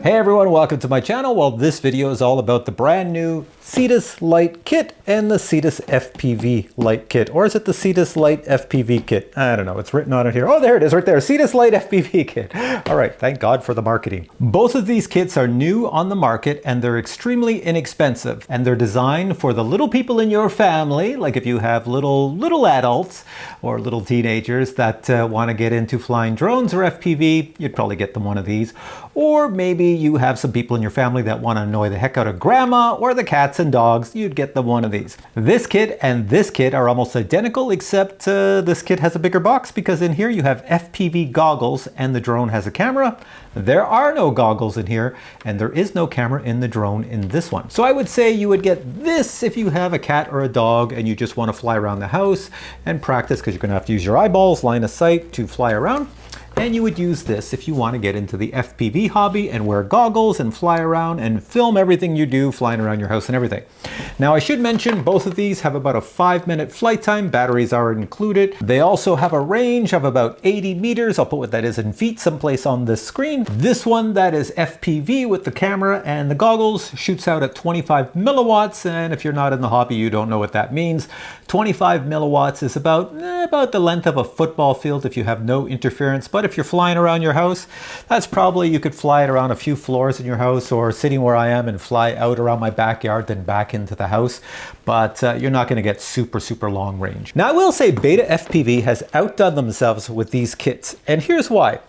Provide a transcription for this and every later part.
Hey everyone, welcome to my channel. Well, this video is all about the brand new CETUS Lite kit and the CETUS FPV Lite kit. Or is it the CETUS Lite FPV kit? I don't know, it's written on it here. Oh, there it is right there, CETUS Lite FPV kit. All right, thank God for the marketing. Both of these kits are new on the market and they're extremely inexpensive. And they're designed for the little people in your family, like if you have little adults or little teenagers that want to get into flying drones or FPV, you'd probably get them one of these. Or maybe you have some people in your family that want to annoy the heck out of grandma or the cats and dogs, you'd get them one of these. This kit and this kit are almost identical, except this kit has a bigger box because in here you have FPV goggles and the drone has a camera. There are no goggles in here and there is no camera in the drone in this one. So I would say you would get this if you have a cat or a dog and you just want to fly around the house and practice, because you're going to have to use your eyeballs, line of sight to fly around. And you would use this if you want to get into the FPV hobby and wear goggles and fly around and film everything you do flying around your house and everything. Now I should mention both of these have about a 5-minute flight time. Batteries are included. They also have a range of about 80 meters. I'll put what that is in feet someplace on this screen. This one that is FPV with the camera and the goggles shoots out at 25 milliwatts. And if you're not in the hobby, you don't know what that means. 25 milliwatts is about the length of a football field if you have no interference. But if you're flying around your house, that's probably, you could fly it around a few floors in your house or sitting where I am and fly out around my backyard then back into the house. But you're not going to get super long range. Now I will say Betafpv has outdone themselves with these kits. And here's why.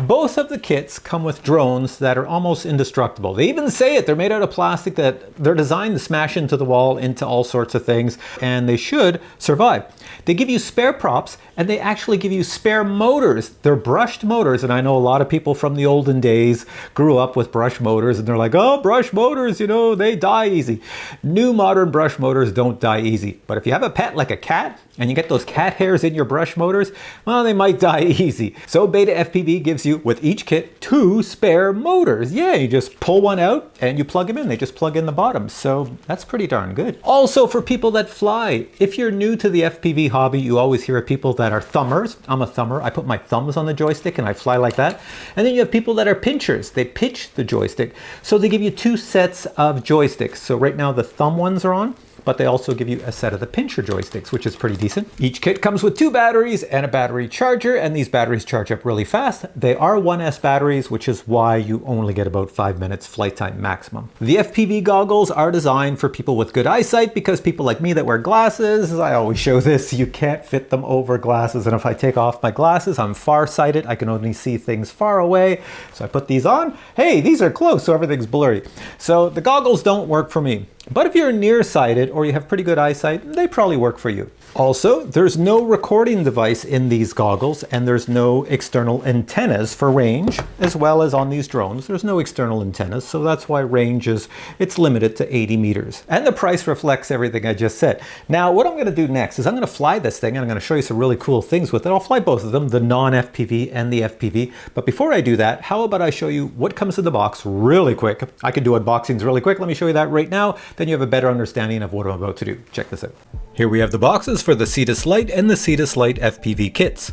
Both of the kits come with drones that are almost indestructible. They even say it, they're made out of plastic, that they're designed to smash into the wall, into all sorts of things, and they should survive. They give you spare props and they actually give you spare motors. They're brushed motors, and I know a lot of people from the olden days grew up with brush motors and they're like, oh, brush motors, you know, they die easy. New modern brush motors don't die easy. But if you have a pet like a cat and you get those cat hairs in your brush motors, well, they might die easy. So Betafpv gives you, with each kit, 2 spare motors. Yeah, you just pull one out and you plug them in. They just plug in the bottom. So that's pretty darn good. Also for people that fly, if you're new to the FPV hobby, you always hear of people that are thumbers. I'm a thumber. I put my thumbs on the joystick and I fly like that. And then you have people that are pinchers. They pitch the joystick. So they give you 2 sets of joysticks. So right now the thumb ones are on, but they also give you a set of the pincher joysticks, which is pretty decent. Each kit comes with 2 batteries and a battery charger, and these batteries charge up really fast. They are 1S batteries, which is why you only get about 5 minutes flight time maximum. The FPV goggles are designed for people with good eyesight, because people like me that wear glasses, I always show this, you can't fit them over glasses. And if I take off my glasses, I'm farsighted. I can only see things far away. So I put these on. Hey, these are close, so everything's blurry. So the goggles don't work for me. But if you're nearsighted or you have pretty good eyesight, they probably work for you. Also, there's no recording device in these goggles and there's no external antennas for range, as well as on these drones. There's no external antennas, so that's why range it's limited to 80 meters. And the price reflects everything I just said. Now, what I'm going to do next is I'm going to fly this thing and I'm going to show you some really cool things with it. I'll fly both of them, the non-FPV and the FPV. But before I do that, how about I show you what comes in the box really quick. I can do unboxings really quick. Let me show you that right now. Then you have a better understanding of what I'm about to do. Check this out. Here we have the boxes for the CETUS Lite and the CETUS Lite FPV kits.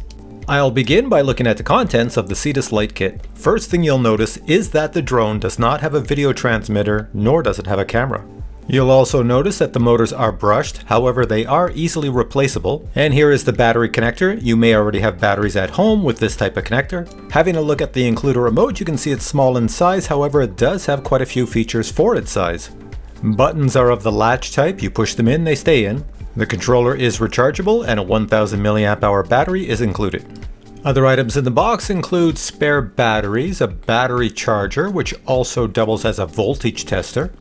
I'll begin by looking at the contents of the CETUS Lite kit. First thing you'll notice is that the drone does not have a video transmitter, nor does it have a camera. You'll also notice that the motors are brushed, however they are easily replaceable. And here is the battery connector. You may already have batteries at home with this type of connector. Having a look at the includer remote, you can see it's small in size, however it does have quite a few features for its size. Buttons are of the latch type. You push them in, they stay in. The controller is rechargeable and a 1000 milliamp hour battery is included. Other items in the box include spare batteries, a battery charger which also doubles as a voltage tester.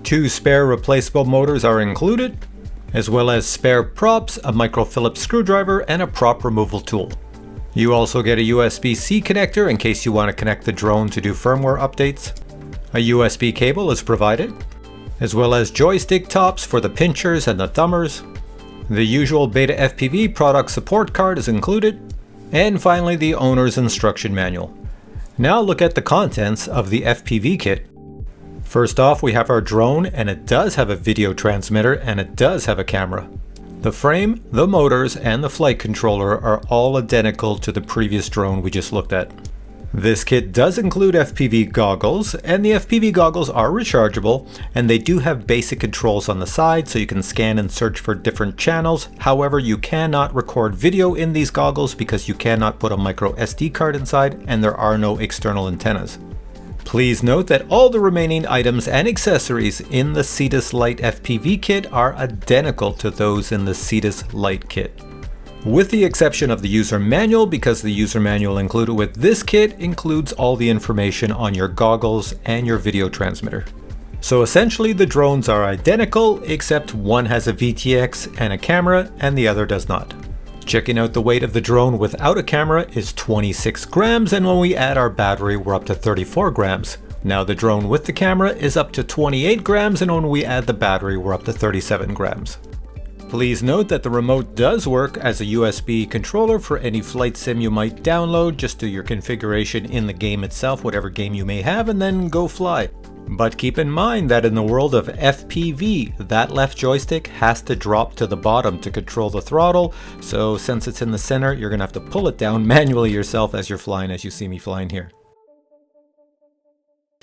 2 spare replaceable motors are included, as well as spare props, a micro Phillips screwdriver and a prop removal tool. You also get a USB-C connector in case you want to connect the drone to do firmware updates. A USB cable is provided, as well as joystick tops for the pinchers and the thumbers. The usual Betafpv product support card is included, and finally the owner's instruction manual. Now look at the contents of the FPV kit. First off, we have our drone, and it does have a video transmitter and it does have a camera. The frame, the motors, and the flight controller are all identical to the previous drone we just looked at. This kit does include FPV goggles, and the FPV goggles are rechargeable, and they do have basic controls on the side so you can scan and search for different channels. However, you cannot record video in these goggles because you cannot put a micro SD card inside, and there are no external antennas. Please note that all the remaining items and accessories in the CETUS Lite FPV kit are identical to those in the CETUS Lite kit, with the exception of the user manual, because the user manual included with this kit includes all the information on your goggles and your video transmitter. So essentially the drones are identical, except one has a VTX and a camera and the other does not. Checking out the weight of the drone without a camera is 26 grams, and when we add our battery we're up to 34 grams. Now the drone with the camera is up to 28 grams, and when we add the battery we're up to 37 grams. Please note that the remote does work as a USB controller for any flight sim you might download. Just do your configuration in the game itself, whatever game you may have, and then go fly. But keep in mind that in the world of FPV, that left joystick has to drop to the bottom to control the throttle. So since it's in the center, you're gonna have to pull it down manually yourself as you're flying, as you see me flying here.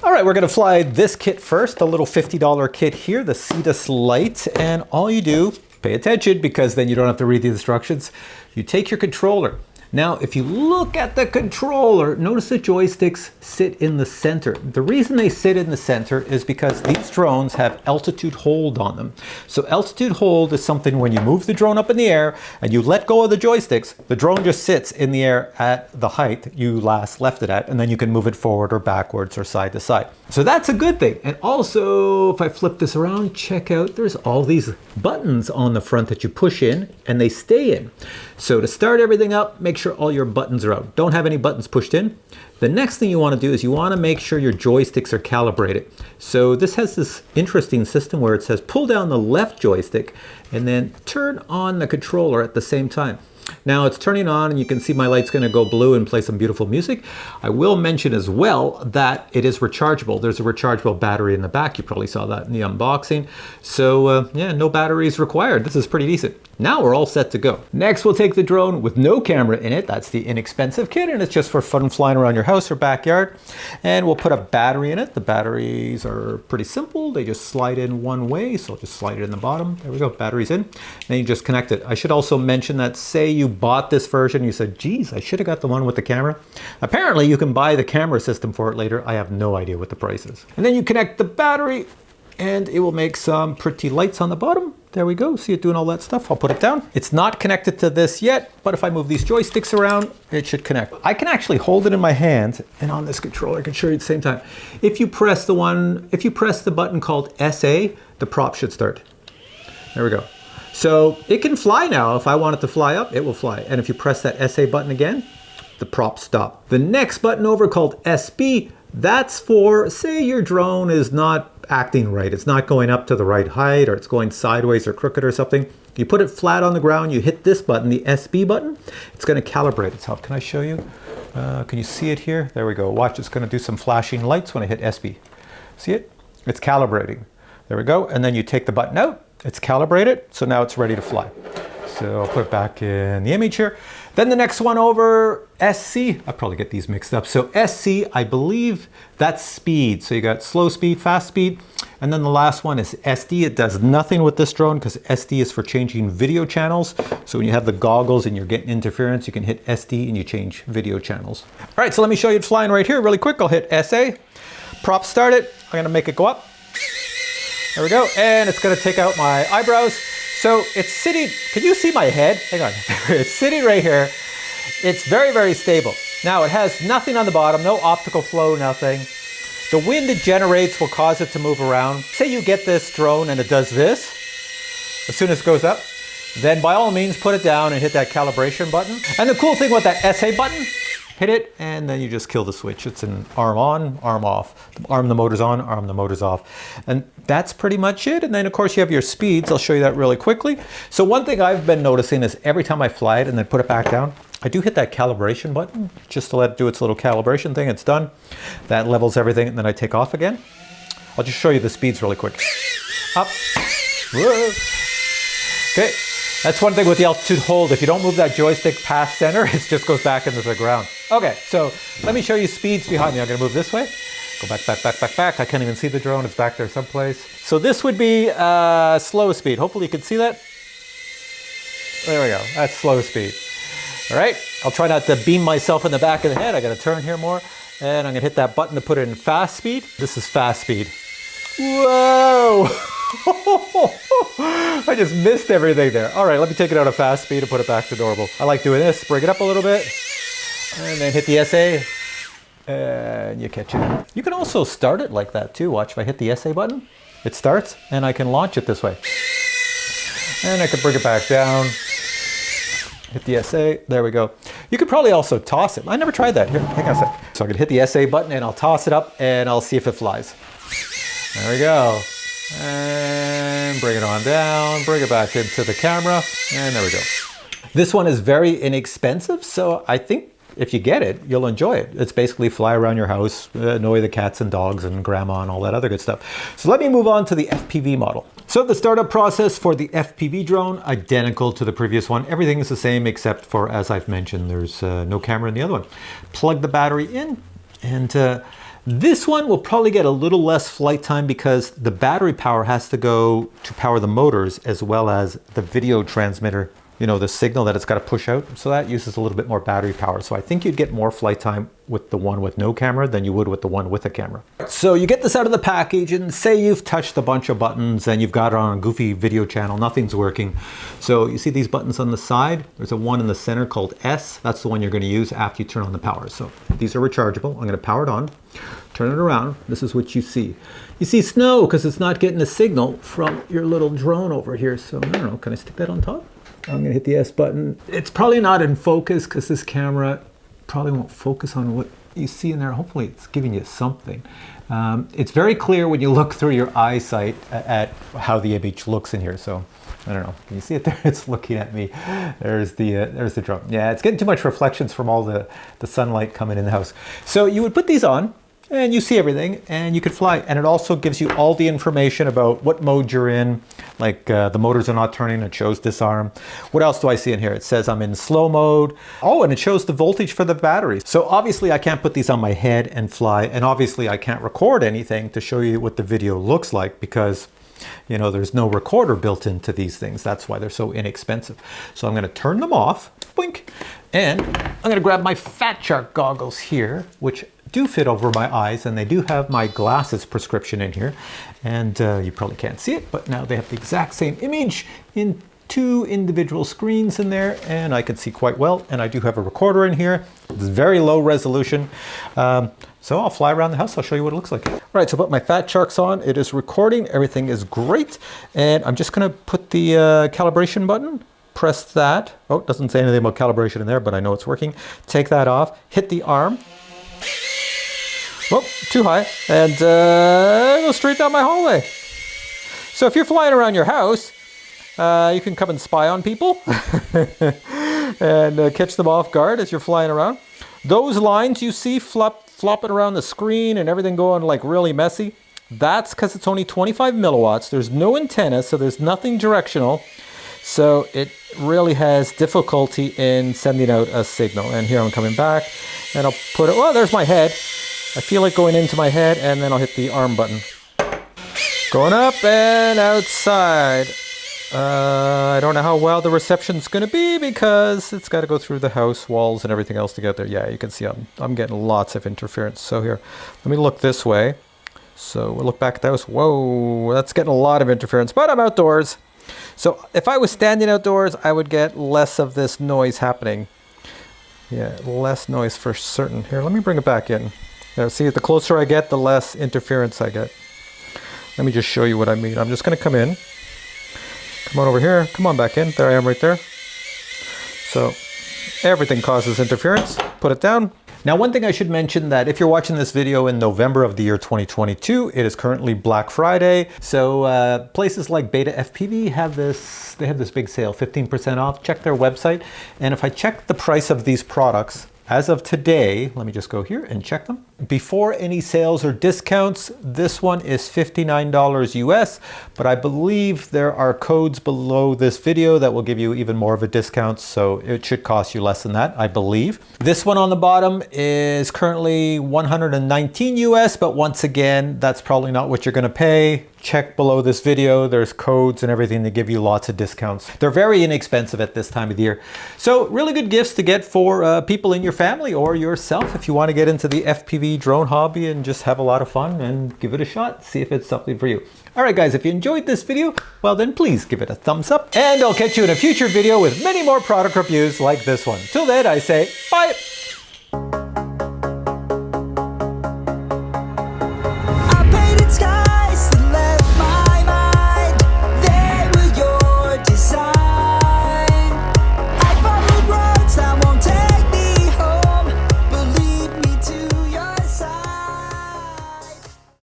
All right, we're gonna fly this kit first, the little $50 kit here, the CETUS Lite, and all you do, pay attention because then you don't have to read the instructions. You take your controller. Now, if you look at the controller, notice the joysticks sit in the center. The reason they sit in the center is because these drones have altitude hold on them. So altitude hold is something when you move the drone up in the air and you let go of the joysticks, the drone just sits in the air at the height you last left it at, and then you can move it forward or backwards or side to side. So that's a good thing. And also, if I flip this around, check out, there's all these buttons on the front that you push in and they stay in. So to start everything up, make sure all your buttons are out. Don't have any buttons pushed in. The next thing you want to do is you want to make sure your joysticks are calibrated. So this has this interesting system where it says pull down the left joystick and then turn on the controller at the same time. Now it's turning on and you can see my light's going to go blue and play some beautiful music. I will mention as well that it is rechargeable. There's a rechargeable battery in the back. You probably saw that in the unboxing. So yeah, no batteries required. This is pretty decent. Now we're all set to go. Next, we'll take the drone with no camera in it. That's the inexpensive kit, and it's just for fun flying around your house or backyard. And we'll put a battery in it. The batteries are pretty simple. They just slide in one way, so I'll just slide it in the bottom. There we go, battery's in. Then you just connect it. I should also mention that say you bought this version, you said, geez, I should have got the one with the camera. Apparently you can buy the camera system for it later. I have no idea what the price is. And then you connect the battery and it will make some pretty lights on the bottom. There we go, see it doing all that stuff. I'll put it down. It's not connected to this yet, but if I move these joysticks around, it should connect. I can actually hold it in my hand, and on this controller, I can show you at the same time. If you press the button called SA, the prop should start. There we go. So it can fly now. If I want it to fly up, it will fly. And if you press that SA button again, the props stop. The next button over called SB, that's for, say your drone is not acting right. It's not going up to the right height, or it's going sideways or crooked or something. You put it flat on the ground, you hit this button, the SB button, it's going to calibrate itself. Can I show you? Can you see it here? There we go. Watch, it's going to do some flashing lights when I hit SB. See it? It's calibrating. There we go. And then you take the button out, it's calibrated, so now it's ready to fly. So I'll put it back in the image here. Then the next one over, SC, I'll probably get these mixed up. So SC, I believe that's speed. So you got slow speed, fast speed. And then the last one is SD. It does nothing with this drone because SD is for changing video channels. So when you have the goggles and you're getting interference, you can hit SD and you change video channels. All right, so let me show you it flying right here really quick. I'll hit SA, prop start it. I'm gonna make it go up. There we go, and it's gonna take out my eyebrows. So it's sitting, can you see my head? Hang on, it's sitting right here. It's very, very stable. Now it has nothing on the bottom, no optical flow, nothing. The wind it generates will cause it to move around. Say you get this drone and it does this, as soon as it goes up, then by all means put it down and hit that calibration button. And the cool thing with that SA button, hit it, and then you just kill the switch. It's an arm on, arm off. Arm the motors on, arm the motors off. And that's pretty much it. And then of course you have your speeds. I'll show you that really quickly. So one thing I've been noticing is every time I fly it and then put it back down, I do hit that calibration button just to let it do its little calibration thing. It's done. That levels everything, and then I take off again. I'll just show you the speeds really quick. Up. Whoa. Okay. That's one thing with the altitude hold. If you don't move that joystick past center, it just goes back into the ground. Okay, so let me show you speeds behind me. I'm gonna move this way. Go back, back, back, back, back. I can't even see the drone. It's back there someplace. So this would be slow speed. Hopefully you can see that. There we go. That's slow speed. All right, I'll try not to beam myself in the back of the head. I gotta turn here more. And I'm gonna hit that button to put it in fast speed. This is fast speed. Whoa! I just missed everything there. All right, let me take it out of fast speed and put it back to normal. I like doing this. Bring it up a little bit. And then hit the SA. And you catch it. You can also start it like that too. Watch, if I hit the SA button, it starts and I can launch it this way. And I can bring it back down. Hit the SA, there we go. You could probably also toss it. I never tried that. Here, hang on a sec. So I can hit the SA button and I'll toss it up and I'll see if it flies. There we go. And bring it on down, bring it back into the camera, and there we go. This one is very inexpensive, so I think if you get it, you'll enjoy it. It's basically fly around your house, annoy the cats and dogs and grandma and all that other good stuff. So let me move on to the FPV model. So the startup process for the FPV drone, identical to the previous one. Everything is the same except for, as I've mentioned, there's no camera in the other one. Plug the battery in, and this one will probably get a little less flight time because the battery power has to go to power the motors as well as the video transmitter, you know, the signal that it's got to push out. So that uses a little bit more battery power. So I think you'd get more flight time with the one with no camera than you would with the one with a camera. So you get this out of the package and say you've touched a bunch of buttons and you've got it on a goofy video channel, nothing's working. So you see these buttons on the side? There's a one in the center called S. That's the one you're going to use after you turn on the power. So these are rechargeable. I'm going to power it on, turn it around. This is what you see. You see snow because it's not getting a signal from your little drone over here. So I don't know, can I stick that on top? I'm gonna hit the S button. It's probably not in focus because this camera probably won't focus on what you see in there. Hopefully it's giving you something. It's very clear when you look through your eyesight at how the image looks in here. So I don't know, can you see it there? It's looking at me. There's the drone. Yeah, it's getting too much reflections from all the sunlight coming in the house. So you would put these on, and you see everything and you can fly. And it also gives you all the information about what mode you're in, like the motors are not turning, it shows disarm. What else do I see in here? It says I'm in slow mode. Oh, and it shows the voltage for the battery. So obviously I can't put these on my head and fly, and obviously I can't record anything to show you what the video looks like because, you know, there's no recorder built into these things. That's why they're so inexpensive. So I'm gonna turn them off, boink, and I'm gonna grab my Fat Shark goggles here, which do fit over my eyes, and they do have my glasses prescription in here, and you probably can't see it, but now they have the exact same image in two individual screens in there, and I can see quite well. And I do have a recorder in here. It's very low resolution, so I'll fly around the house. I'll show you what it looks like. All right, so put my Fat Sharks on. It is recording. Everything is great, and I'm just gonna put the calibration button. Press that. Oh, it doesn't say anything about calibration in there, but I know it's working. Take that off. Hit the arm. Oh, too high, and go straight down my hallway. So if you're flying around your house, you can come and spy on people and catch them off guard as you're flying around. Those lines you see flopping around the screen and everything going like really messy, that's because it's only 25 milliwatts. There's no antenna, so there's nothing directional. So it really has difficulty in sending out a signal. And here I'm coming back, and I'll put it, well, there's my head. I feel it going into my head, and then I'll hit the arm button. Going up and outside. I don't know how well the reception's going to be because it's got to go through the house walls and everything else to get there. Yeah, you can see I'm getting lots of interference. So here, let me look this way. So we'll look back at the house. Whoa, that's getting a lot of interference, but I'm outdoors. So if I was standing outdoors, I would get less of this noise happening. Yeah, less noise for certain. Here, let me bring it back in. Now, see, the closer I get, the less interference I get. Let me just show you what I mean. I'm just going to come in. Come on over here. Come on back in. There I am right there. So everything causes interference. Put it down. Now, one thing I should mention that if you're watching this video in November of the year 2022, it is currently Black Friday. So places like Betafpv have this, they have this big sale, 15% off. Check their website. And if I check the price of these products, as of today, let me just go here and check them. Before any sales or discounts, this one is $59 US, but I believe there are codes below this video that will give you even more of a discount, so it should cost you less than that, I believe. This one on the bottom is currently $119 US, but once again, that's probably not what you're gonna pay. Check below this video, there's codes and everything to give you lots of discounts. They're very inexpensive at this time of the year. So really good gifts to get for people in your family or yourself if you want to get into the FPV drone hobby and just have a lot of fun and give it a shot, see if it's something for you. All right guys, if you enjoyed this video, well then please give it a thumbs up, and I'll catch you in a future video with many more product reviews like this one. Till then, I say bye.